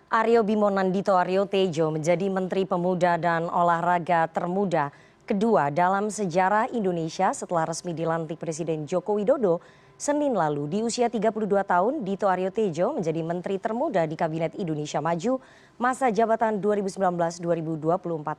Aryo Bimo Nandito Aryo Tejo menjadi Menteri Pemuda dan Olahraga termuda kedua dalam sejarah Indonesia setelah resmi dilantik Presiden Joko Widodo Senin lalu. Di usia 32 tahun, Dito Aryo Tejo menjadi Menteri termuda di Kabinet Indonesia Maju masa jabatan 2019-2024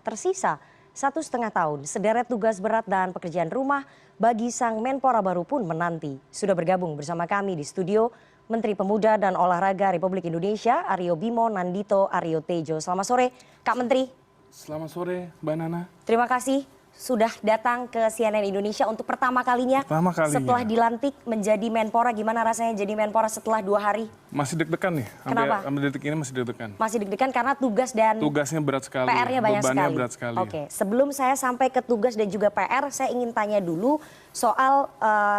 tersisa 1,5 tahun. Sederet tugas berat dan pekerjaan rumah bagi sang Menpora baru pun menanti. Sudah bergabung bersama kami di studio Menteri Pemuda dan Olahraga Republik Indonesia Aryo Bimo Nandito Aryo Tejo. Selamat sore Kak Menteri. Selamat sore Mbak Nana. Terima kasih sudah datang ke CNN Indonesia untuk pertama kalinya. Setelah dilantik menjadi Menpora. Gimana rasanya jadi Menpora setelah 2 hari? Masih deg-degan nih. Kenapa? Sampai detik ini masih deg-degan. Masih deg-degan karena tugasnya berat sekali. PR-nya banyak sekali. Berat sekali. Oke, sebelum saya sampai ke tugas dan juga PR, saya ingin tanya dulu soal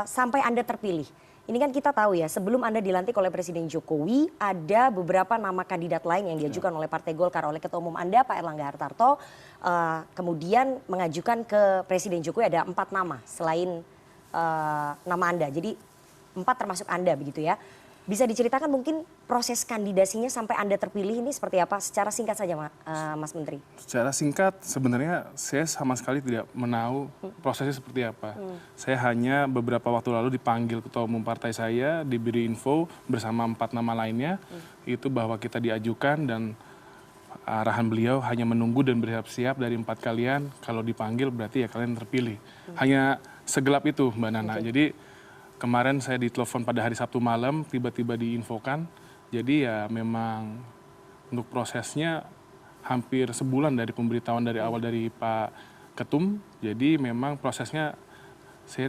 sampai Anda terpilih. Ini kan kita tahu ya, sebelum Anda dilantik oleh Presiden Jokowi, ada beberapa nama kandidat lain yang diajukan oleh Partai Golkar, oleh Ketua Umum Anda, Pak Erlangga Hartarto. Kemudian mengajukan ke Presiden Jokowi ada 4 nama selain nama Anda. Jadi 4 termasuk Anda begitu ya. Bisa diceritakan mungkin proses kandidasinya sampai Anda terpilih ini seperti apa? Secara singkat saja Mas Menteri. Secara singkat sebenarnya saya sama sekali tidak menahu prosesnya seperti apa. Saya hanya beberapa waktu lalu dipanggil Ketua Umum Partai saya, diberi info bersama 4 nama lainnya. Itu bahwa kita diajukan dan arahan beliau hanya menunggu dan bersiap-siap dari 4 kalian. Kalau dipanggil berarti ya kalian terpilih. Hanya segelap itu Mbak Nana. Jadi kemarin saya ditelepon pada hari Sabtu malam, tiba-tiba diinfokan. Jadi ya memang untuk prosesnya hampir sebulan dari pemberitahuan dari awal dari Pak Ketum. Jadi memang prosesnya saya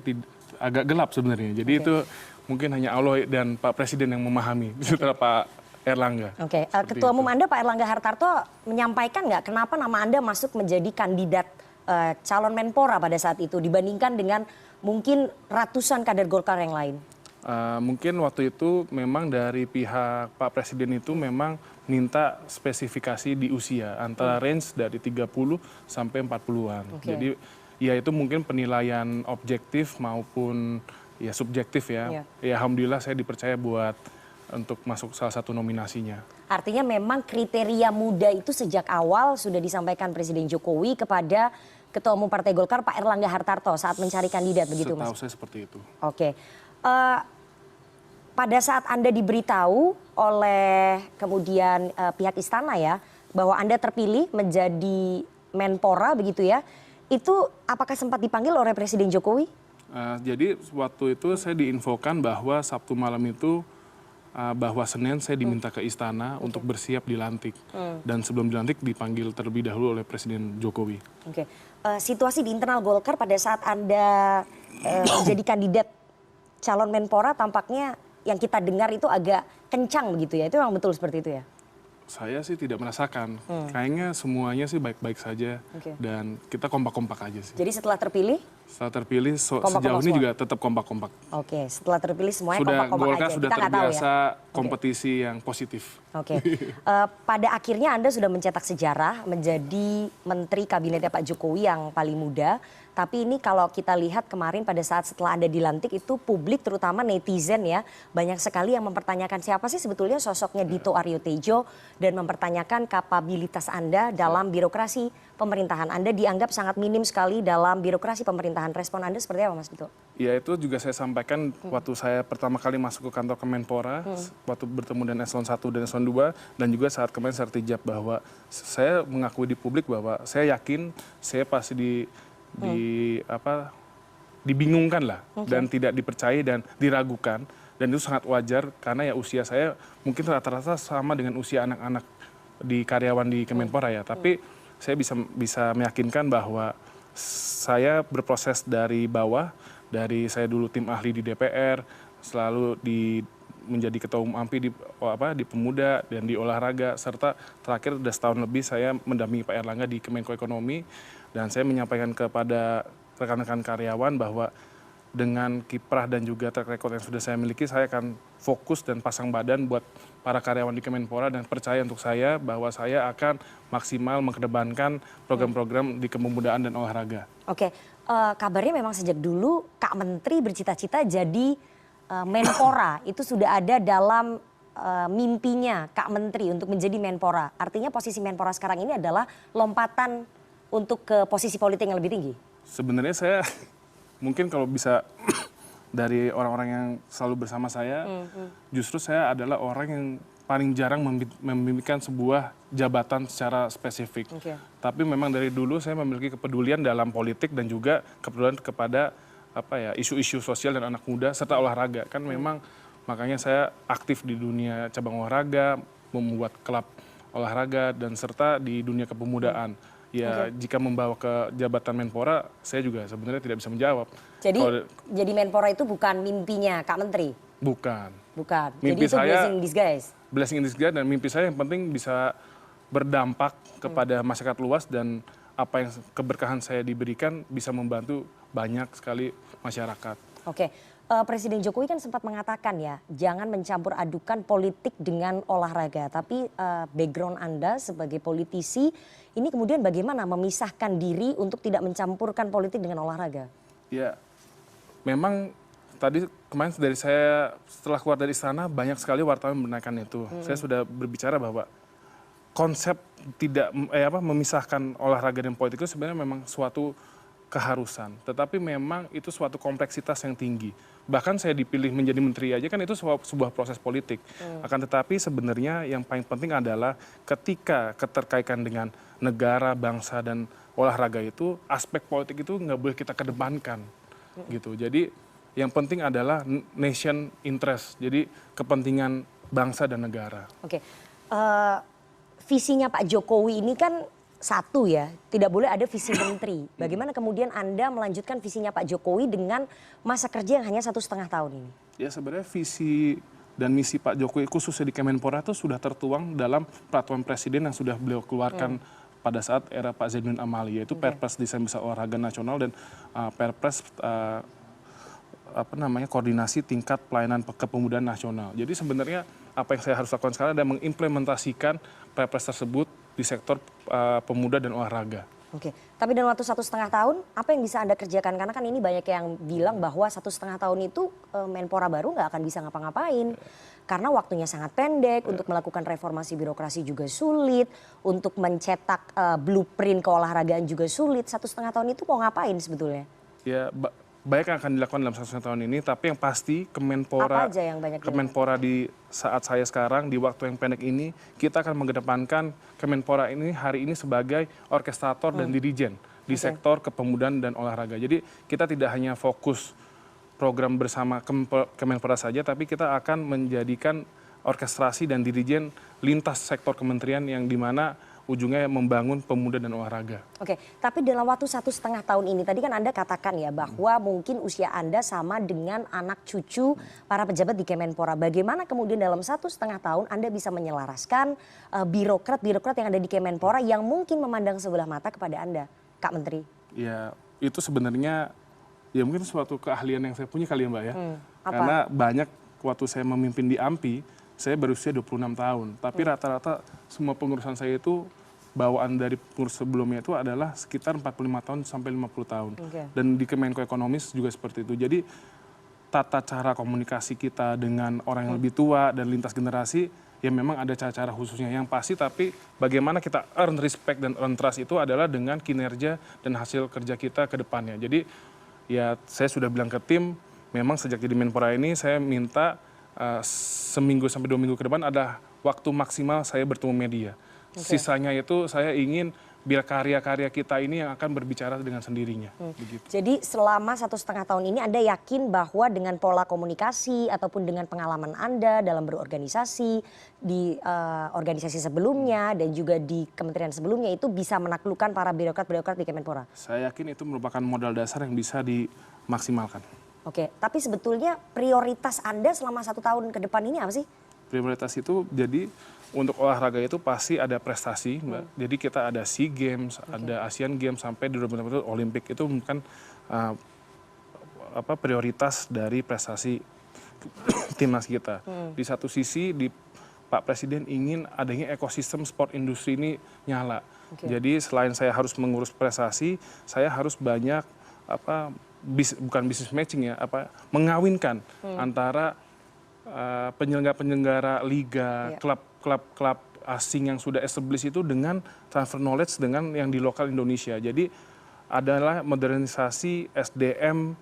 agak gelap sebenarnya. Jadi itu mungkin hanya Allah dan Pak Presiden yang memahami setelah Pak Erlangga. Ketua Umum Anda Pak Erlangga Hartarto menyampaikan nggak kenapa nama Anda masuk menjadi kandidat calon Menpora pada saat itu dibandingkan dengan mungkin ratusan kader Golkar yang lain? Mungkin waktu itu memang dari pihak Pak Presiden itu memang minta spesifikasi di usia antara range dari 30 sampai 40-an. Jadi ya itu mungkin penilaian objektif maupun ya subjektif ya. Ya alhamdulillah saya dipercaya buat untuk masuk salah satu nominasinya. Artinya memang kriteria muda itu sejak awal sudah disampaikan Presiden Jokowi kepada Ketua Umum Partai Golkar Pak Erlangga Hartarto saat mencari kandidat begitu Mas? Setahu saya seperti itu. Oke. Pada saat Anda diberitahu oleh kemudian pihak istana ya bahwa Anda terpilih menjadi Menpora begitu ya, itu apakah sempat dipanggil oleh Presiden Jokowi? Jadi waktu itu saya diinfokan bahwa Sabtu malam itu bahwa Senin saya diminta ke istana untuk bersiap dilantik. Dan sebelum dilantik dipanggil terlebih dahulu oleh Presiden Jokowi. Situasi di internal Golkar pada saat Anda menjadi kandidat calon Menpora tampaknya yang kita dengar itu agak kencang begitu ya. Itu memang betul seperti itu ya? Saya sih tidak merasakan. Kayaknya semuanya sih baik-baik saja. Dan kita kompak-kompak aja sih. Jadi setelah terpilih? Setelah terpilih sejauh ini juga tetap kompak-kompak. Oke, setelah terpilih semuanya kompak-kompak aja. Golkar sudah terbiasa ya? kompetisi yang positif. Pada akhirnya Anda sudah mencetak sejarah menjadi Menteri Kabinetnya Pak Jokowi yang paling muda. Tapi ini kalau kita lihat kemarin pada saat setelah Anda dilantik itu publik terutama netizen ya banyak sekali yang mempertanyakan siapa sih sebetulnya sosoknya Dito Aryo Tejo dan mempertanyakan kapabilitas Anda dalam birokrasi pemerintahan. Anda dianggap sangat minim sekali dalam birokrasi pemerintahan. Respon Anda seperti apa Mas Dito? Ya itu juga saya sampaikan waktu saya pertama kali masuk ke kantor Kemenpora, waktu bertemu dengan Eselon 1 dan Eselon 2, dan juga saat kemarin sertijab bahwa saya mengakui di publik bahwa saya yakin saya pasti dibingungkan lah dan tidak dipercaya dan diragukan, dan itu sangat wajar karena ya usia saya mungkin rata-rata sama dengan usia anak-anak di karyawan di Kemenpora ya, tapi saya bisa meyakinkan bahwa saya berproses dari bawah, dari saya dulu tim ahli di DPR, selalu menjadi ketua umum AMPI di pemuda dan di olahraga, serta terakhir sudah setahun lebih saya mendampingi Pak Erlangga di Kemenko Ekonomi, dan saya menyampaikan kepada rekan-rekan karyawan bahwa dengan kiprah dan juga track record yang sudah saya miliki, saya akan fokus dan pasang badan buat para karyawan di Kemenpora dan percaya untuk saya bahwa saya akan maksimal mengedepankan program-program di kepemudaan dan olahraga. Kabarnya memang sejak dulu Kak Menteri bercita-cita jadi Menpora. Itu sudah ada dalam mimpinya Kak Menteri untuk menjadi Menpora? Artinya posisi Menpora sekarang ini adalah lompatan untuk ke posisi politik yang lebih tinggi? Sebenarnya saya mungkin kalau bisa dari orang-orang yang selalu bersama saya, justru saya adalah orang yang paling jarang memimpikan sebuah jabatan secara spesifik. Tapi memang dari dulu saya memiliki kepedulian dalam politik dan juga kepedulian kepada isu-isu sosial dan anak muda serta olahraga. Kan memang makanya saya aktif di dunia cabang olahraga, membuat klub olahraga dan serta di dunia kepemudaan. Ya jika membawa ke jabatan Menpora, saya juga sebenarnya tidak bisa menjawab. Jadi Menpora itu bukan mimpinya Kak Menteri? Bukan. Jadi Mimpi itu blessing in disguise? Blessing in disguise, dan mimpi saya yang penting bisa berdampak kepada masyarakat luas, dan apa yang keberkahan saya diberikan bisa membantu banyak sekali masyarakat. Oke, Presiden Jokowi kan sempat mengatakan ya, jangan mencampur adukan politik dengan olahraga. Tapi background Anda sebagai politisi, ini kemudian bagaimana memisahkan diri untuk tidak mencampurkan politik dengan olahraga? Ya, memang tadi kemarin dari saya setelah keluar dari istana banyak sekali wartawan menanyakan itu. Saya sudah berbicara bahwa konsep tidak memisahkan olahraga dan politik itu sebenarnya memang suatu keharusan. Tetapi memang itu suatu kompleksitas yang tinggi. Bahkan saya dipilih menjadi menteri aja kan itu sebuah proses politik. Akan tetapi sebenarnya yang paling penting adalah ketika keterkaitan dengan negara, bangsa, dan olahraga itu, aspek politik itu nggak boleh kita kedepankan. Gitu. Jadi yang penting adalah nation interest, jadi kepentingan bangsa dan negara. Oke, visinya Pak Jokowi ini kan satu ya, tidak boleh ada visi menteri. Bagaimana kemudian Anda melanjutkan visinya Pak Jokowi dengan masa kerja yang hanya 1,5 tahun ini? Ya sebenarnya visi dan misi Pak Jokowi khususnya di Kemenpora itu sudah tertuang dalam peraturan presiden yang sudah beliau keluarkan pada saat era Pak Zainuddin Amali, yaitu Perpres Desain Besar Olahraga Nasional dan Perpres koordinasi tingkat pelayanan kepemudaan nasional. Jadi sebenarnya apa yang saya harus lakukan sekarang adalah mengimplementasikan Perpres tersebut di sektor pemuda dan olahraga. Oke, tapi dalam waktu 1,5 tahun, apa yang bisa Anda kerjakan? Karena kan ini banyak yang bilang bahwa 1,5 tahun itu Menpora baru nggak akan bisa ngapa-ngapain. Karena waktunya sangat pendek, untuk melakukan reformasi birokrasi juga sulit, untuk mencetak blueprint keolahragaan juga sulit. 1,5 tahun itu mau ngapain sebetulnya? Ya, banyak yang akan dilakukan dalam 1,5 tahun ini, tapi yang pasti Kemenpora di saat saya sekarang, di waktu yang pendek ini, kita akan mengedepankan Kemenpora ini hari ini sebagai orkestrator dan dirijen di sektor kepemudaan dan olahraga. Jadi kita tidak hanya fokus program bersama Kemenpora saja, tapi kita akan menjadikan orkestrasi dan dirijen lintas sektor kementerian yang dimana ujungnya membangun pemuda dan olahraga. Oke, tapi dalam waktu 1,5 tahun ini, tadi kan Anda katakan ya bahwa mungkin usia Anda sama dengan anak cucu para pejabat di Kemenpora. Bagaimana kemudian dalam 1,5 tahun Anda bisa menyelaraskan birokrat-birokrat yang ada di Kemenpora yang mungkin memandang sebelah mata kepada Anda, Kak Menteri? Ya, itu sebenarnya ya mungkin suatu keahlian yang saya punya kali ya Mbak ya. Karena banyak waktu saya memimpin di AMPI, saya berusia 26 tahun. Tapi rata-rata semua pengurusan saya itu bawaan dari pengurus sebelumnya itu adalah sekitar 45 tahun sampai 50 tahun. Dan di Kemenko Ekonomis juga seperti itu. Jadi tata cara komunikasi kita dengan orang yang lebih tua dan lintas generasi ya memang ada cara-cara khususnya yang pasti, tapi bagaimana kita earn respect dan earn trust itu adalah dengan kinerja dan hasil kerja kita ke depannya. Jadi ya saya sudah bilang ke tim, memang sejak jadi Menpora ini saya minta seminggu sampai 2 minggu ke depan ada waktu maksimal saya bertemu media. Sisanya itu saya ingin biar karya-karya kita ini yang akan berbicara dengan sendirinya. Begitu. Jadi selama 1,5 tahun ini Anda yakin bahwa dengan pola komunikasi ataupun dengan pengalaman Anda dalam berorganisasi di organisasi sebelumnya dan juga di kementerian sebelumnya itu bisa menaklukkan para birokrat-birokrat di Kemenpora? Saya yakin itu merupakan modal dasar yang bisa dimaksimalkan. Oke, tapi sebetulnya prioritas Anda selama 1 tahun ke depan ini apa sih? Prioritas itu jadi untuk olahraga itu pasti ada prestasi, Mbak. Jadi kita ada SEA Games, ada Asian Games sampai di 2024 Olimpik, itu bukan prioritas dari prestasi timnas kita. Di satu sisi Pak Presiden ingin adanya ekosistem sport industri ini nyala. Jadi selain saya harus mengurus prestasi, saya harus banyak bukan business matching ya, mengawinkan antara penyelenggara-penyelenggara liga, klub asing yang sudah established itu dengan transfer knowledge dengan yang di lokal Indonesia. Jadi adalah modernisasi SDM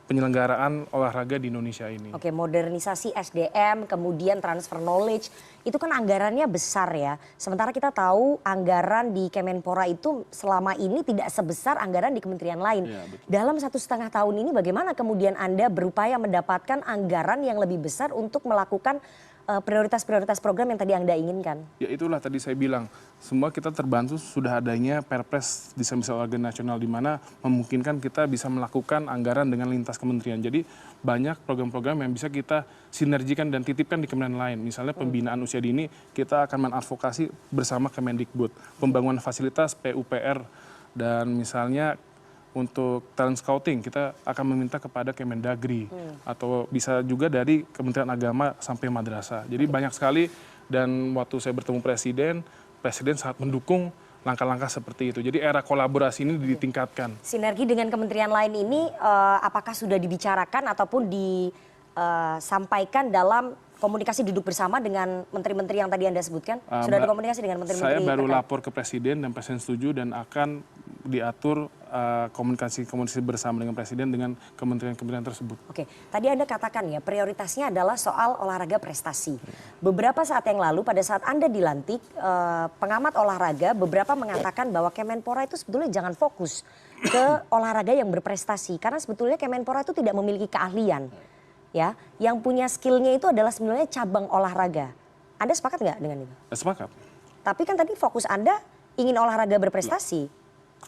penyelenggaraan olahraga di Indonesia ini. Oke, modernisasi SDM, kemudian transfer knowledge, itu kan anggarannya besar ya. Sementara kita tahu anggaran di Kemenpora itu selama ini tidak sebesar anggaran di kementerian lain. Ya, betul. Dalam 1,5 tahun ini bagaimana kemudian Anda berupaya mendapatkan anggaran yang lebih besar untuk melakukan prioritas-prioritas program yang tadi Anda inginkan? Ya itulah tadi saya bilang, semua kita terbantu sudah adanya Perpres Desain Olahraga Nasional di mana memungkinkan kita bisa melakukan anggaran dengan lintas kementerian. Jadi banyak program-program yang bisa kita sinergikan dan titipkan di kementerian lain. Misalnya pembinaan usia dini, kita akan mengadvokasi bersama Kemendikbud. Pembangunan fasilitas PUPR dan misalnya untuk talent scouting kita akan meminta kepada Kemendagri atau bisa juga dari Kementerian Agama sampai madrasah. Jadi banyak sekali dan waktu saya bertemu Presiden sangat mendukung langkah-langkah seperti itu. Jadi era kolaborasi ini ditingkatkan. Sinergi dengan kementerian lain ini apakah sudah dibicarakan ataupun disampaikan dalam komunikasi duduk bersama dengan menteri-menteri yang tadi Anda sebutkan? Sudah ada komunikasi dengan menteri-menteri? Saya baru lapor ke Presiden dan Presiden setuju dan akan diatur komunikasi bersama dengan Presiden dengan kementerian-kementerian tersebut. Oke, tadi Anda katakan ya prioritasnya adalah soal olahraga prestasi. Beberapa saat yang lalu pada saat Anda dilantik, pengamat olahraga beberapa mengatakan bahwa Kemenpora itu sebetulnya jangan fokus ke olahraga yang berprestasi. Karena sebetulnya Kemenpora itu tidak memiliki keahlian. Ya, yang punya skillnya itu adalah sebenarnya cabang olahraga. Anda sepakat nggak dengan itu? Sepakat. Tapi kan tadi fokus Anda ingin olahraga berprestasi.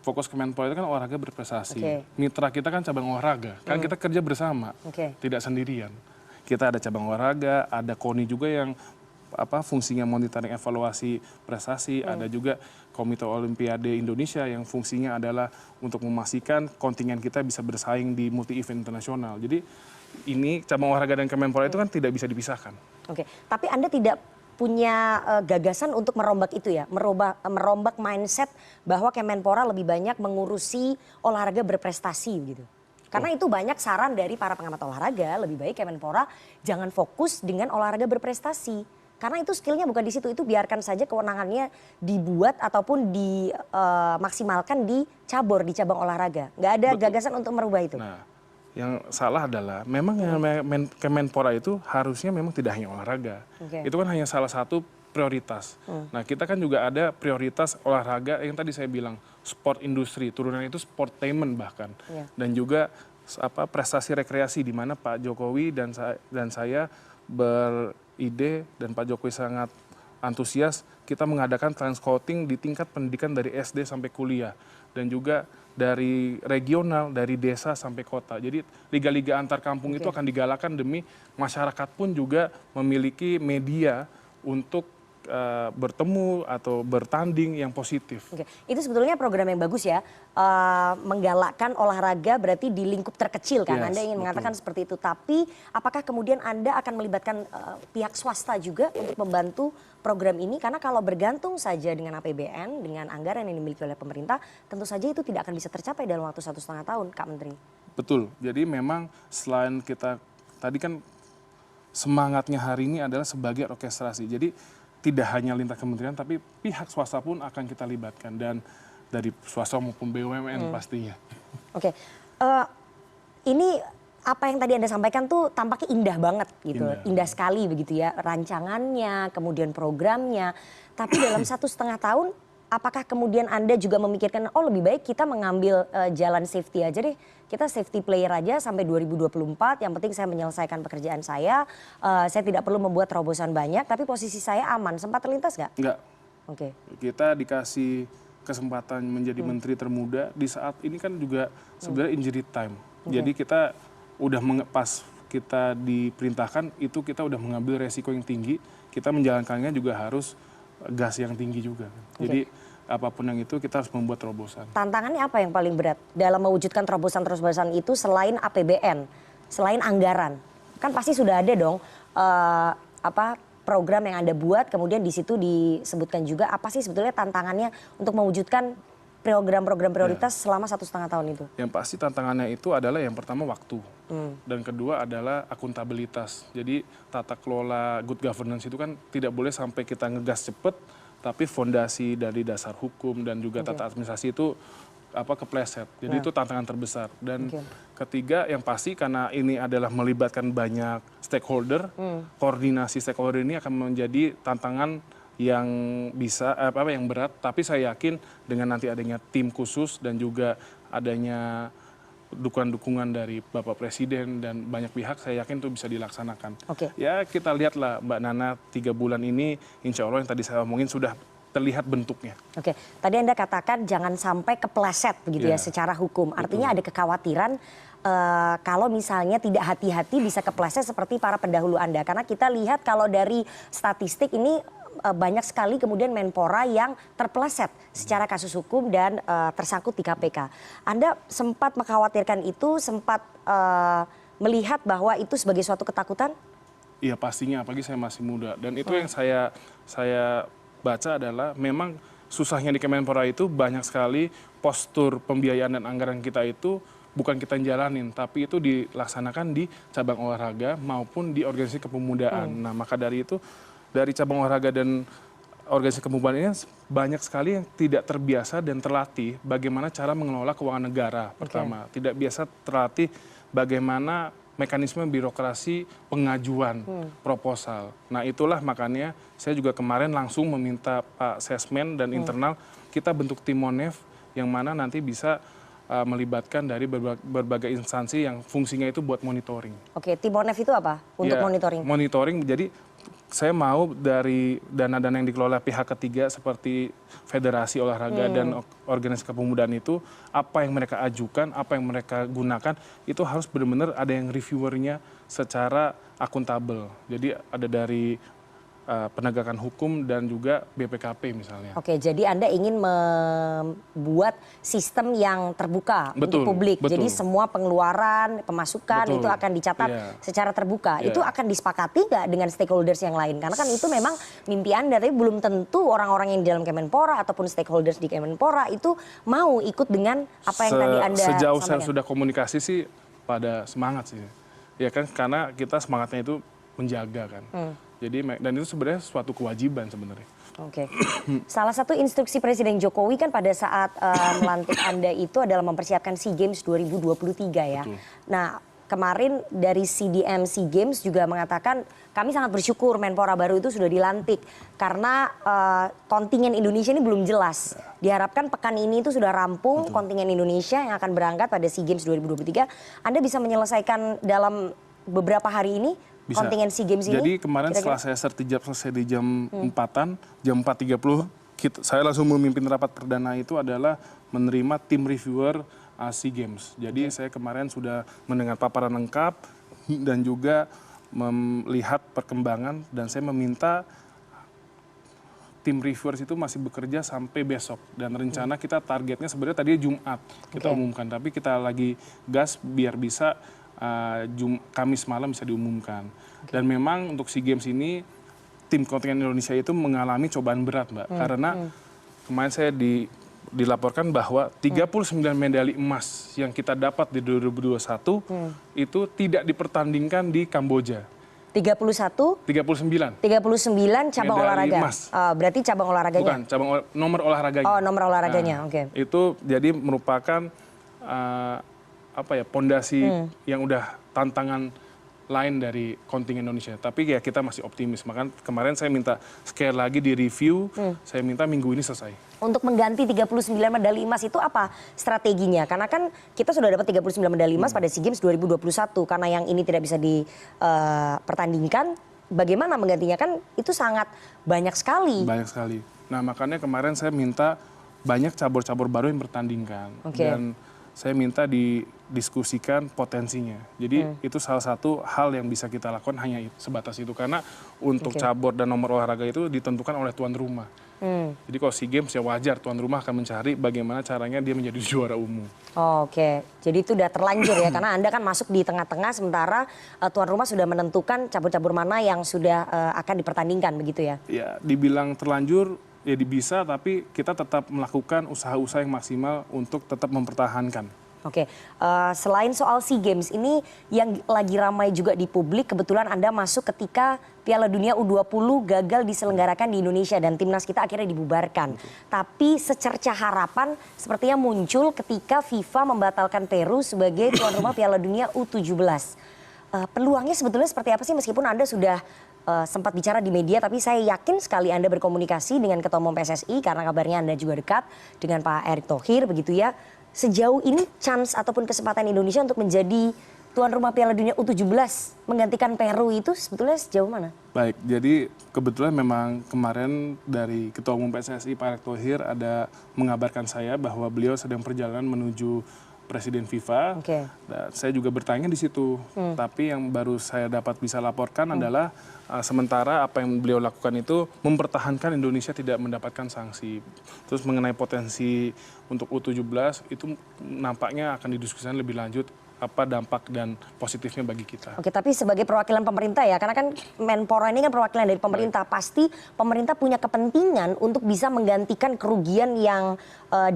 Fokus Kemenpora itu kan olahraga berprestasi. Oke. Mitra kita kan cabang olahraga. Kan kita kerja bersama, tidak sendirian. Kita ada cabang olahraga, ada KONI juga yang fungsinya monitoring evaluasi prestasi, ada juga Komite Olimpiade Indonesia yang fungsinya adalah untuk memastikan kontingen kita bisa bersaing di multi event internasional. Jadi ini cabang olahraga dan Kemenpora itu kan tidak bisa dipisahkan. Oke, tapi Anda tidak punya gagasan untuk merombak itu ya, merombak mindset bahwa Kemenpora lebih banyak mengurusi olahraga berprestasi gitu. Karena itu banyak saran dari para pengamat olahraga, lebih baik Kemenpora jangan fokus dengan olahraga berprestasi. Karena itu skillnya bukan di situ, itu biarkan saja kewenangannya dibuat ataupun dimaksimalkan di cabang olahraga. Nggak ada gagasan untuk merubah itu. Nah, yang salah adalah memang Kemenpora itu harusnya memang tidak hanya olahraga. Itu kan hanya salah satu prioritas. Nah, kita kan juga ada prioritas olahraga yang tadi saya bilang sport industri, turunan itu sportainment bahkan. Dan juga prestasi rekreasi di mana Pak Jokowi dan saya beride dan Pak Jokowi sangat antusias kita mengadakan talent scouting di tingkat pendidikan dari SD sampai kuliah dan juga dari regional, dari desa sampai kota. Jadi liga-liga antar kampung itu akan digalakan demi masyarakat pun juga memiliki media untuk bertemu atau bertanding yang positif. Oke. Itu sebetulnya program yang bagus ya, menggalakkan olahraga berarti di lingkup terkecil kan, Anda ingin mengatakan seperti itu. Tapi apakah kemudian Anda akan melibatkan pihak swasta juga untuk membantu program ini? Karena kalau bergantung saja dengan APBN, dengan anggaran yang dimiliki oleh pemerintah, tentu saja itu tidak akan bisa tercapai dalam waktu 1,5 tahun, Kak Menteri. Betul, jadi memang selain kita, tadi kan semangatnya hari ini adalah sebagai orkestrasi. Jadi tidak hanya lintas kementerian, tapi pihak swasta pun akan kita libatkan. Dan dari swasta maupun BUMN pastinya. Oke, ini apa yang tadi Anda sampaikan tuh tampaknya indah banget gitu. Indah sekali begitu ya, rancangannya, kemudian programnya. Tapi dalam 1,5 tahun, apakah kemudian Anda juga memikirkan, oh lebih baik kita mengambil jalan safety aja deh. Kita safety player aja sampai 2024, yang penting saya menyelesaikan pekerjaan saya tidak perlu membuat terobosan banyak, tapi posisi saya aman. Sempat terlintas nggak? Enggak. Oke. Kita dikasih kesempatan menjadi menteri termuda, di saat ini kan juga sebenarnya injury time. Jadi kita udah pas kita diperintahkan, itu kita udah mengambil resiko yang tinggi, kita menjalankannya juga harus gas yang tinggi juga. Jadi apapun yang itu kita harus membuat terobosan. Tantangannya apa yang paling berat dalam mewujudkan terobosan-terobosan itu selain APBN, selain anggaran? Kan pasti sudah ada dong program yang Anda buat, kemudian di situ disebutkan juga apa sih sebetulnya tantangannya untuk mewujudkan program-program prioritas selama 1,5 tahun itu? Yang pasti tantangannya itu adalah yang pertama waktu. Dan kedua adalah akuntabilitas. Jadi tata kelola good governance itu kan tidak boleh sampai kita ngegas cepet, tapi fondasi dari dasar hukum dan juga tata administrasi itu kepleset. Jadi itu tantangan terbesar. Dan ketiga yang pasti karena ini adalah melibatkan banyak stakeholder, koordinasi stakeholder ini akan menjadi tantangan yang bisa yang berat, tapi saya yakin dengan nanti adanya tim khusus dan juga adanya dukungan-dukungan dari Bapak Presiden dan banyak pihak, saya yakin itu bisa dilaksanakan. Ya kita lihatlah Mbak Nana 3 bulan ini, insya Allah yang tadi saya omongin sudah terlihat bentuknya. Oke, tadi Anda katakan jangan sampai kepleset begitu ya secara hukum. Artinya ada kekhawatiran kalau misalnya tidak hati-hati bisa kepleset seperti para pendahulu Anda. Karena kita lihat kalau dari statistik ini banyak sekali kemudian Menpora yang terpeleset secara kasus hukum dan tersangkut di KPK. Anda sempat mengkhawatirkan itu, sempat melihat bahwa itu sebagai suatu ketakutan? Iya pastinya, apalagi saya masih muda. Dan itu yang saya baca adalah memang susahnya di Kemenpora itu banyak sekali postur pembiayaan dan anggaran kita itu bukan kita yang jalanin, tapi itu dilaksanakan di cabang olahraga maupun di organisasi kepemudaan. Nah maka dari itu, dari cabang olahraga dan organisasi kepemudaan ini banyak sekali yang tidak terbiasa dan terlatih bagaimana cara mengelola keuangan negara pertama. Tidak biasa terlatih bagaimana mekanisme birokrasi pengajuan proposal. Nah itulah makanya saya juga kemarin langsung meminta Pak Sesmen dan internal kita bentuk tim Monef yang mana nanti bisa melibatkan dari berbagai instansi yang fungsinya itu buat monitoring. Oke, tim Monef itu apa untuk monitoring? Monitoring, jadi saya mau dari dana-dana yang dikelola pihak ketiga seperti federasi olahraga dan organisasi kepemudaan itu, apa yang mereka ajukan, apa yang mereka gunakan, itu harus benar-benar ada yang reviewernya secara akuntabel. Jadi ada dari penegakan hukum dan juga BPKP misalnya. Oke, jadi Anda ingin membuat sistem yang terbuka untuk publik. Jadi semua pengeluaran, pemasukan itu akan dicatat secara terbuka. Itu akan disepakati nggak dengan stakeholders yang lain? Karena kan itu memang mimpi Anda, tapi belum tentu orang-orang yang di dalam Kemenpora ataupun stakeholders di Kemenpora itu mau ikut dengan apa yang tadi Anda sejauh sampaikan. saya sudah komunikasi sih pada semangat sih. Ya kan, karena kita semangatnya itu menjaga kan. Jadi dan itu sebenarnya suatu kewajiban sebenarnya. Oke. Salah satu instruksi Presiden Jokowi kan pada saat melantik Anda itu adalah mempersiapkan SEA Games 2023 ya. Nah, kemarin dari CDM SEA Games juga mengatakan kami sangat bersyukur Menpora baru itu sudah dilantik karena kontingen Indonesia ini belum jelas. Diharapkan pekan ini itu sudah rampung kontingen Indonesia yang akan berangkat pada SEA Games 2023. Anda bisa menyelesaikan dalam beberapa hari ini? Bisa. Kontingen SEA Games ini? Jadi kemarin setelah saya sertijab selesai di jam 4-an, jam 4.30, saya langsung memimpin rapat perdana itu adalah menerima tim reviewer SEA Games. Jadi saya kemarin sudah mendengar paparan lengkap dan juga melihat perkembangan dan saya meminta tim reviewers itu masih bekerja sampai besok. Dan rencana kita targetnya sebenarnya tadi Jumat kita umumkan, tapi kita lagi gas biar bisa Kamis malam bisa diumumkan. Dan memang untuk SEA Games ini tim kontingen Indonesia itu mengalami cobaan berat, Mbak. Karena kemarin saya dilaporkan bahwa 39 medali emas yang kita dapat di 2021 itu tidak dipertandingkan di Kamboja. 39 cabang olahraga. Emas. Berarti cabang olahraganya? Bukan, nomor olahraganya. Oh, nomor olahraganya, oke. Itu jadi merupakan pondasi yang udah tantangan lain dari kontingen Indonesia. Tapi ya kita masih optimis. Makanya kemarin saya minta sekali lagi di review, saya minta minggu ini selesai. Untuk mengganti 39 medali emas itu apa strateginya? Karena kan kita sudah dapat 39 medali emas pada SEA Games 2021. Karena yang ini tidak bisa dipertandingkan, bagaimana menggantinya? Kan itu sangat banyak sekali. Banyak sekali. Nah makanya kemarin saya minta banyak cabur-cabur baru yang bertandingkan. Dan saya minta didiskusikan potensinya. Jadi itu salah satu hal yang bisa kita lakukan hanya sebatas itu. Karena untuk cabur dan nomor olahraga itu ditentukan oleh tuan rumah. Jadi kalau SEA Games ya wajar tuan rumah akan mencari bagaimana caranya dia menjadi juara umum. Oke, jadi itu udah terlanjur ya. Karena Anda kan masuk di tengah-tengah sementara tuan rumah sudah menentukan cabur-cabur mana yang sudah akan dipertandingkan begitu ya? Ya dibilang terlanjur ya bisa, tapi kita tetap melakukan usaha-usaha yang maksimal untuk tetap mempertahankan. Oke, selain soal SEA Games ini yang lagi ramai juga di publik, kebetulan Anda masuk ketika Piala Dunia U20 gagal diselenggarakan di Indonesia dan timnas kita akhirnya dibubarkan. Tapi secerca harapan sepertinya muncul ketika FIFA membatalkan Peru sebagai tuan rumah Piala Dunia U17. Peluangnya sebetulnya seperti apa sih, meskipun Anda sudah sempat bicara di media, tapi saya yakin sekali Anda berkomunikasi dengan Ketua Umum PSSI karena kabarnya Anda juga dekat dengan Pak Erick Thohir begitu ya. Sejauh ini chance ataupun kesempatan Indonesia untuk menjadi tuan rumah Piala Dunia U17 menggantikan Peru itu sebetulnya sejauh mana? Baik, jadi kebetulan memang kemarin dari Ketua Umum PSSI Pak Erick Thohir ada mengabarkan saya bahwa beliau sedang perjalanan menuju Presiden FIFA. Dan saya juga bertanya di situ. Tapi yang baru saya dapat bisa laporkan adalah sementara apa yang beliau lakukan itu mempertahankan Indonesia tidak mendapatkan sanksi. Terus mengenai potensi untuk U17 itu nampaknya akan didiskusikan lebih lanjut apa dampak dan positifnya bagi kita. Oke, tapi sebagai perwakilan pemerintah ya, karena kan Menpora ini kan perwakilan dari pemerintah, pasti pemerintah punya kepentingan untuk bisa menggantikan kerugian yang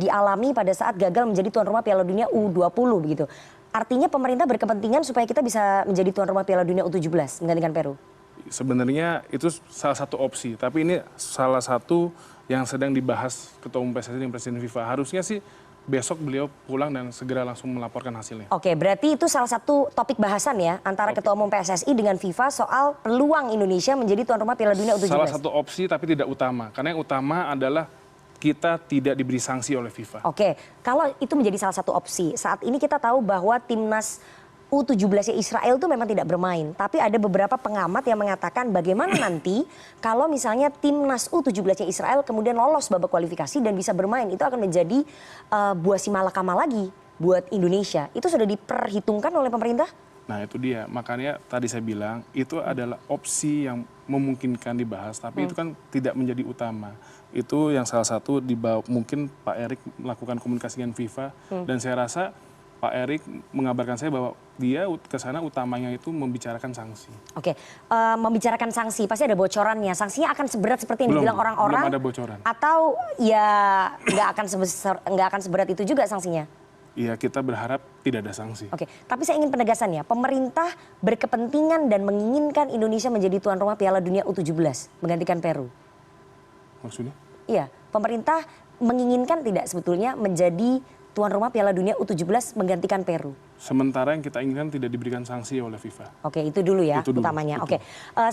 dialami pada saat gagal menjadi tuan rumah Piala Dunia U20 begitu. Artinya pemerintah berkepentingan supaya kita bisa menjadi tuan rumah Piala Dunia U17 menggantikan Peru. Sebenarnya itu salah satu opsi, tapi ini salah satu yang sedang dibahas Ketua Umum PSSI dan Presiden FIFA. Harusnya sih besok beliau pulang dan segera langsung melaporkan hasilnya. Oke, berarti itu salah satu topik bahasan ya antara Ketua Umum PSSI dengan FIFA soal peluang Indonesia menjadi tuan rumah Piala Dunia U17. Salah satu opsi tapi tidak utama, karena yang utama adalah kita tidak diberi sanksi oleh FIFA. Oke, kalau itu menjadi salah satu opsi, saat ini kita tahu bahwa timnas U17 Israel itu memang tidak bermain, tapi ada beberapa pengamat yang mengatakan bagaimana nanti kalau misalnya timnas U17 Israel kemudian lolos babak kualifikasi dan bisa bermain, itu akan menjadi buah si malakama lagi buat Indonesia. Itu sudah diperhitungkan oleh pemerintah? Nah itu dia, makanya tadi saya bilang itu adalah opsi yang memungkinkan dibahas, tapi itu kan tidak menjadi utama. Itu yang salah satu mungkin Pak Erick melakukan komunikasi dengan FIFA dan saya rasa Pak Erick mengabarkan saya bahwa dia ke sana utamanya itu membicarakan sanksi. Oke, membicarakan sanksi, pasti ada bocorannya. Sanksinya akan seberat seperti yang dibilang orang-orang? Belum ada bocoran. Atau ya nggak akan seberat itu juga sanksinya? Iya, kita berharap tidak ada sanksi. Oke, tapi saya ingin penegasannya. Pemerintah berkepentingan dan menginginkan Indonesia menjadi tuan rumah Piala Dunia U17 menggantikan Peru. Maksudnya? Iya, pemerintah menginginkan tidak sebetulnya menjadi tuan rumah Piala Dunia U17 menggantikan Peru? Sementara yang kita inginkan tidak diberikan sanksi oleh FIFA. Oke, itu dulu ya itu dulu, utamanya. itu. Oke,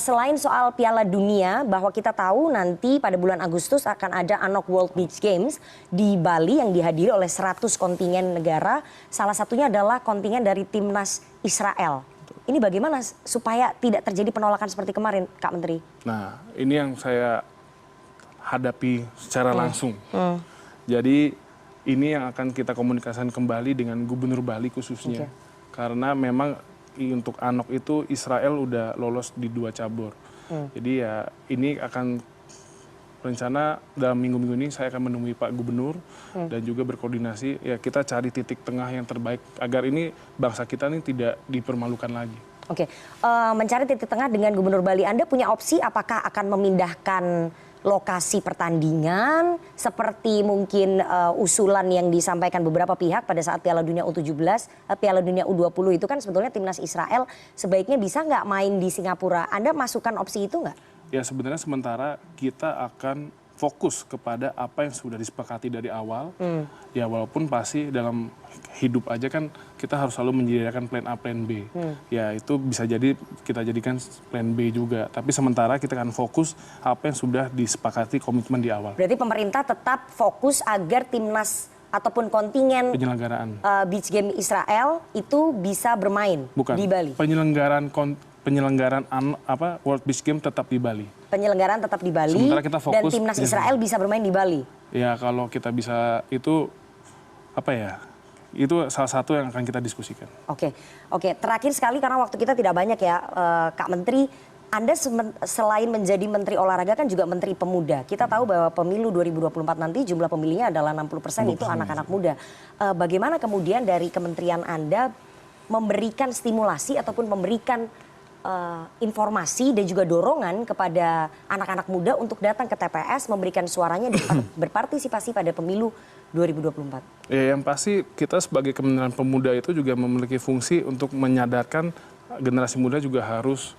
selain soal Piala Dunia, bahwa kita tahu nanti pada bulan Agustus akan ada ANOC World Beach Games di Bali yang dihadiri oleh 100 kontingen negara. Salah satunya adalah kontingen dari timnas Israel. Ini bagaimana supaya tidak terjadi penolakan seperti kemarin, Kak Menteri? Nah, ini yang saya hadapi secara langsung. Jadi ini yang akan kita komunikasikan kembali dengan Gubernur Bali khususnya. Karena memang untuk ANOC itu Israel udah lolos di 2 cabur. Jadi ya ini akan rencana dalam minggu-minggu ini saya akan menemui Pak Gubernur dan juga berkoordinasi. Ya kita cari titik tengah yang terbaik agar ini bangsa kita ini tidak dipermalukan lagi. Oke, mencari titik tengah dengan Gubernur Bali. Anda punya opsi apakah akan memindahkan lokasi pertandingan seperti mungkin usulan yang disampaikan beberapa pihak pada saat Piala Dunia U17, Piala Dunia U20 itu kan sebetulnya timnas Israel sebaiknya bisa nggak main di Singapura. Anda masukkan opsi itu nggak? Ya sebenarnya sementara kita akan fokus kepada apa yang sudah disepakati dari awal. Ya walaupun pasti dalam hidup aja kan kita harus selalu menyediakan plan A, plan B. Ya itu bisa jadi kita jadikan plan B juga. Tapi sementara kita akan fokus apa yang sudah disepakati komitmen di awal. Berarti pemerintah tetap fokus agar timnas ataupun kontingen penyelenggaraan Beach Game Israel itu bisa bermain di Bali. Penyelenggaraan World Beach Game tetap di Bali. Penyelenggaraan tetap di Bali kita fokus, dan timnas Israel bisa bermain di Bali. Ya kalau kita bisa itu itu salah satu yang akan kita diskusikan. Oke. Terakhir sekali karena waktu kita tidak banyak ya, Kak Menteri. Anda selain menjadi Menteri Olahraga kan juga Menteri Pemuda. Kita tahu bahwa pemilu 2024 nanti jumlah pemilihnya adalah 60% itu anak-anak muda. Bagaimana kemudian dari kementerian Anda memberikan stimulasi ataupun memberikan informasi dan juga dorongan kepada anak-anak muda untuk datang ke TPS, memberikan suaranya dan berpartisipasi pada pemilu 2024? Ya, yang pasti kita sebagai Kementerian Pemuda itu juga memiliki fungsi untuk menyadarkan generasi muda juga harus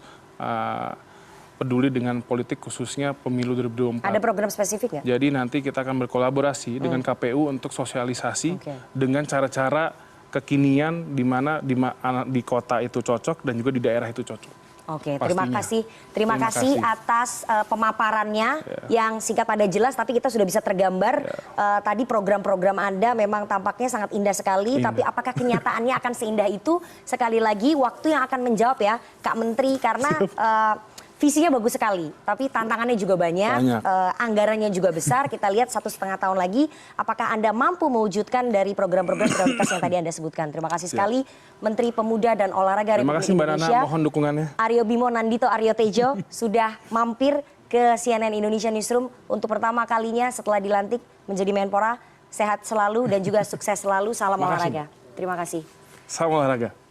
peduli dengan politik, khususnya pemilu 2024. Ada program spesifik nggak? Jadi nanti kita akan berkolaborasi dengan KPU untuk sosialisasi dengan cara-cara kekinian di mana di kota itu cocok dan juga di daerah itu cocok. Oke, Pastinya. terima kasih atas pemaparannya yang singkat pada jelas, tapi kita sudah bisa tergambar. Tadi program-program Anda memang tampaknya sangat indah sekali, tapi apakah kenyataannya akan seindah itu? Sekali lagi waktu yang akan menjawab ya, Kak Menteri, karena visinya bagus sekali, tapi tantangannya juga banyak. Anggarannya juga besar. Kita lihat 1,5 tahun lagi, apakah Anda mampu mewujudkan dari program-program prioritas yang tadi Anda sebutkan. Terima kasih sekali, Menteri Pemuda dan Olahraga Republik Indonesia. Terima kasih Mbak Nana, mohon dukungannya. Aryo Bimo Nandito Aryo Tejo sudah mampir ke CNN Indonesia Newsroom untuk pertama kalinya setelah dilantik menjadi Menpora. Sehat selalu dan juga sukses selalu. Salam olahraga. Terima kasih. Salam olahraga.